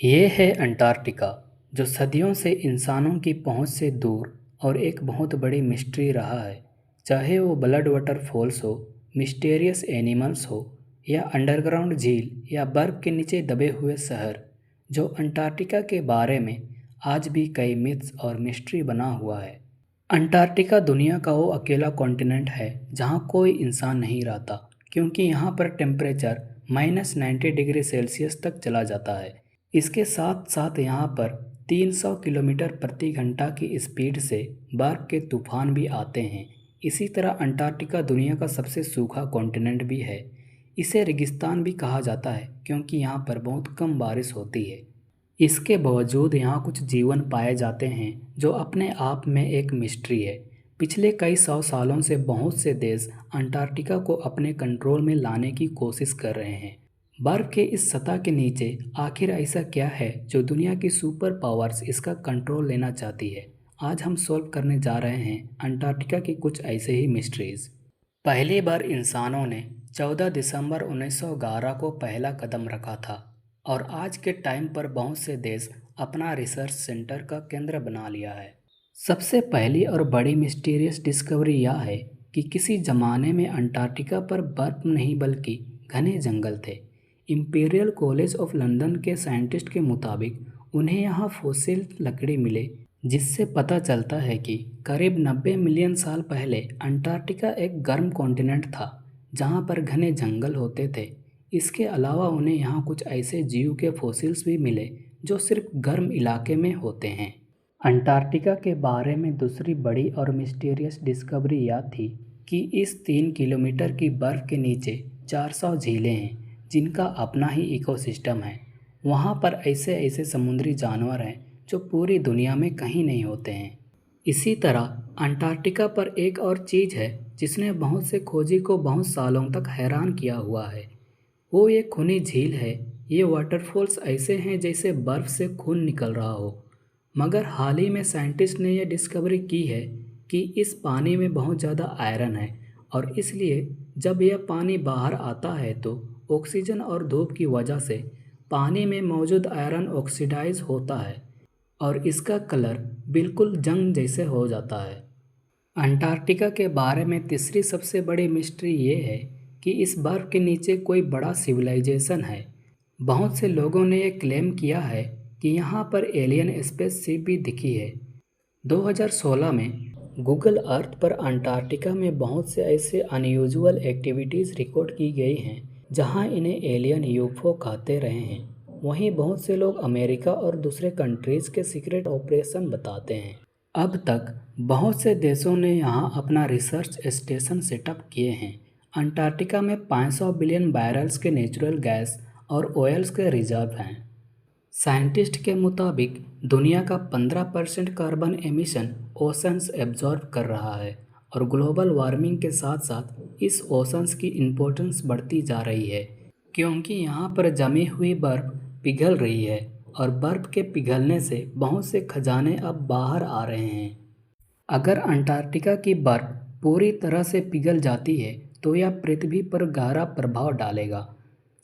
ये है अंटार्कटिका, जो सदियों से इंसानों की पहुंच से दूर और एक बहुत बड़ी मिस्ट्री रहा है। चाहे वो ब्लड वाटरफॉल्स हो, मिस्टीरियस एनिमल्स हो, या अंडरग्राउंड झील या बर्फ के नीचे दबे हुए शहर, जो अंटार्कटिका के बारे में आज भी कई मिथ्स और मिस्ट्री बना हुआ है। अंटार्कटिका दुनिया का वो अकेला कॉन्टिनेंट है जहाँ कोई इंसान नहीं रहता, क्योंकि यहाँ पर टेम्परेचर -90 डिग्री सेल्सियस तक चला जाता है। इसके साथ साथ यहाँ पर 300 किलोमीटर प्रति घंटा की स्पीड से बर्फ के तूफान भी आते हैं। इसी तरह अंटार्कटिका दुनिया का सबसे सूखा कॉन्टिनेंट भी है। इसे रेगिस्तान भी कहा जाता है क्योंकि यहाँ पर बहुत कम बारिश होती है। इसके बावजूद यहाँ कुछ जीवन पाए जाते हैं जो अपने आप में एक मिस्ट्री है। पिछले कई सौ सालों से बहुत से देश अंटार्कटिका को अपने कंट्रोल में लाने की कोशिश कर रहे हैं। बर्फ के इस सतह के नीचे आखिर ऐसा क्या है जो दुनिया की सुपर पावर्स इसका कंट्रोल लेना चाहती है। आज हम सॉल्व करने जा रहे हैं अंटार्कटिका की कुछ ऐसे ही मिस्ट्रीज। पहली बार इंसानों ने 14 दिसंबर 1911 को पहला कदम रखा था और आज के टाइम पर बहुत से देश अपना रिसर्च सेंटर का केंद्र बना लिया है। सबसे पहली और बड़ी मिस्टीरियस डिस्कवरी यह है कि किसी ज़माने में अंटार्कटिका पर बर्फ नहीं बल्कि घने जंगल थे। इंपीरियल कॉलेज ऑफ लंदन के साइंटिस्ट के मुताबिक उन्हें यहाँ फॉसिल लकड़ी मिले, जिससे पता चलता है कि करीब 90 मिलियन साल पहले अंटार्कटिका एक गर्म कॉन्टिनेंट था जहाँ पर घने जंगल होते थे। इसके अलावा उन्हें यहाँ कुछ ऐसे जीव के फॉसिल्स भी मिले जो सिर्फ गर्म इलाके में होते हैं। अंटार्कटिका के बारे में दूसरी बड़ी और मिस्टीरियस डिस्कवरी यह थी कि इस 3 किलोमीटर की बर्फ़ के नीचे 400 झीलें हैं जिनका अपना ही इकोसिस्टम है। वहाँ पर ऐसे ऐसे समुद्री जानवर हैं जो पूरी दुनिया में कहीं नहीं होते हैं। इसी तरह अंटार्कटिका पर एक और चीज़ है जिसने बहुत से खोजी को बहुत सालों तक हैरान किया हुआ है। वो ये खूनी झील है। ये वाटरफॉल्स ऐसे हैं जैसे बर्फ़ से खून निकल रहा हो। मगर हाल ही में साइंटिस्ट ने यह डिस्कवरी की है कि इस पानी में बहुत ज़्यादा आयरन है और इसलिए जब यह पानी बाहर आता है तो ऑक्सीजन और धूप की वजह से पानी में मौजूद आयरन ऑक्सीडाइज होता है और इसका कलर बिल्कुल जंग जैसे हो जाता है। अंटार्कटिका के बारे में तीसरी सबसे बड़ी मिस्ट्री ये है कि इस बर्फ़ के नीचे कोई बड़ा सिविलाइजेशन है। बहुत से लोगों ने यह क्लेम किया है कि यहाँ पर एलियन स्पेसशिप भी दिखी है। 2016 में गूगल अर्थ पर अंटार्कटिका में बहुत से ऐसे अनयूजुअल एक्टिविटीज़ रिकॉर्ड की गई हैं जहाँ इन्हें एलियन यूएफओ कहते रहे हैं। वहीं बहुत से लोग अमेरिका और दूसरे कंट्रीज़ के सीक्रेट ऑपरेशन बताते हैं। अब तक बहुत से देशों ने यहाँ अपना रिसर्च स्टेशन सेटअप किए हैं। अंटार्कटिका में 500 बिलियन बैरल्स के नेचुरल गैस और ऑयल्स के रिजर्व हैं। साइंटिस्ट के मुताबिक दुनिया का 15% कार्बन एमिशन ओशंस एब्जॉर्ब कर रहा है और ग्लोबल वार्मिंग के साथ साथ इस ओशंस की इम्पोर्टेंस बढ़ती जा रही है, क्योंकि यहाँ पर जमी हुई बर्फ़ पिघल रही है और बर्फ़ के पिघलने से बहुत से खजाने अब बाहर आ रहे हैं। अगर अंटार्कटिका की बर्फ़ पूरी तरह से पिघल जाती है तो यह पृथ्वी पर गहरा प्रभाव डालेगा।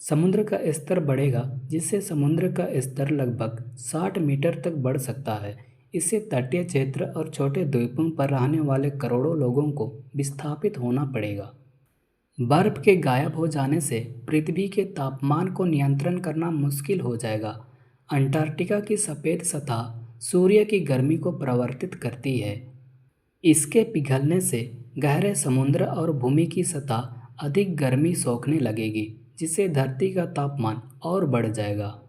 समुद्र का स्तर बढ़ेगा, जिससे समुद्र का स्तर लगभग 60 मीटर तक बढ़ सकता है। इससे तटीय क्षेत्र और छोटे द्वीपों पर रहने वाले करोड़ों लोगों को विस्थापित होना पड़ेगा। बर्फ के गायब हो जाने से पृथ्वी के तापमान को नियंत्रण करना मुश्किल हो जाएगा। अंटार्कटिका की सफ़ेद सतह सूर्य की गर्मी को प्रवर्तित करती है। इसके पिघलने से गहरे समुद्र और भूमि की सतह अधिक गर्मी सोखने लगेगी, जिससे धरती का तापमान और बढ़ जाएगा।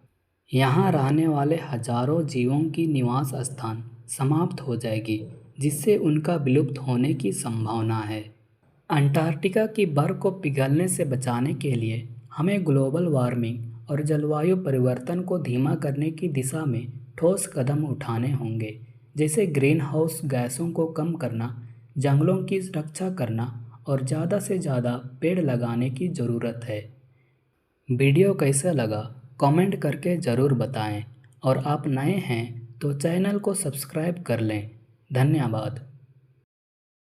यहाँ रहने वाले हजारों जीवों की निवास स्थान समाप्त हो जाएगी, जिससे उनका विलुप्त होने की संभावना है। अंटार्कटिका की बर्फ को पिघलने से बचाने के लिए हमें ग्लोबल वार्मिंग और जलवायु परिवर्तन को धीमा करने की दिशा में ठोस कदम उठाने होंगे, जैसे ग्रीन हाउस गैसों को कम करना, जंगलों की रक्षा करना और ज़्यादा से ज़्यादा पेड़ लगाने की ज़रूरत है। वीडियो कैसा लगा कमेंट करके ज़रूर बताएं और आप नए हैं तो चैनल को सब्सक्राइब कर लें। धन्यवाद।